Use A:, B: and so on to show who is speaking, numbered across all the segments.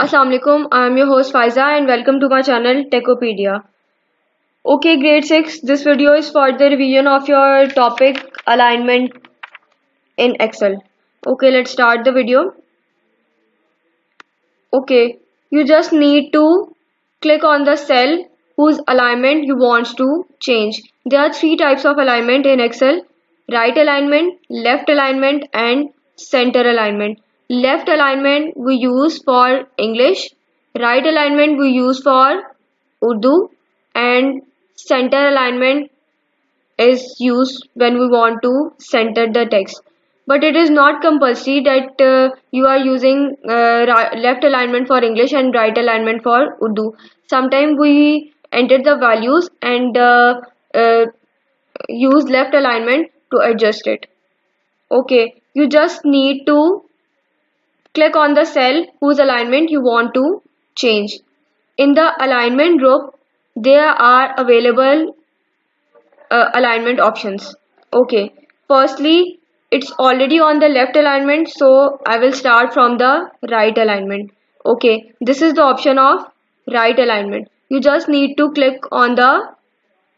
A: Assalamualaikum, I am your host Faiza and welcome to my channel Techopedia. Okay, grade 6, this video is for the revision of your topic alignment in Excel. Okay, let's start the video. Okay, you just need to click on the cell whose alignment you want to change. There are three types of alignment in Excel: right alignment, left alignment, and center alignment. Left alignment we use for English, right alignment we use for Urdu, and center alignment is used when we want to center the text. But it is not compulsory that you are using left alignment for English and right alignment for Urdu. Sometimes we enter the values and uh, use left alignment to adjust it. Okay, you just need to click on the cell whose alignment you want to change. In the alignment group, there are available alignment options. Okay, firstly, it's already on the left alignment, so I will start from the right alignment. Okay, this is the option of right alignment. You just need to click on the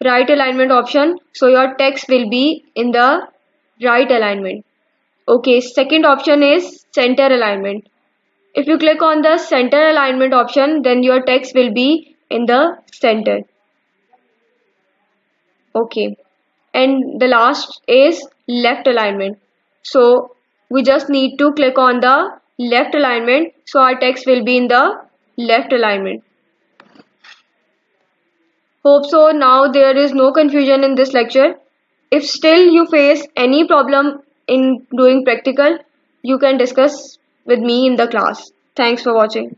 A: right alignment option, so your text will be in the right alignment. Okay, second option is center alignment. If you click on the center alignment option, then your text will be in the center. Okay, and the last is left alignment. So we just need to click on the left alignment, so our text will be in the left alignment. Hope so now there is no confusion in this lecture. If still you face any problem in doing practical, you can discuss with me in the class. Thanks for watching.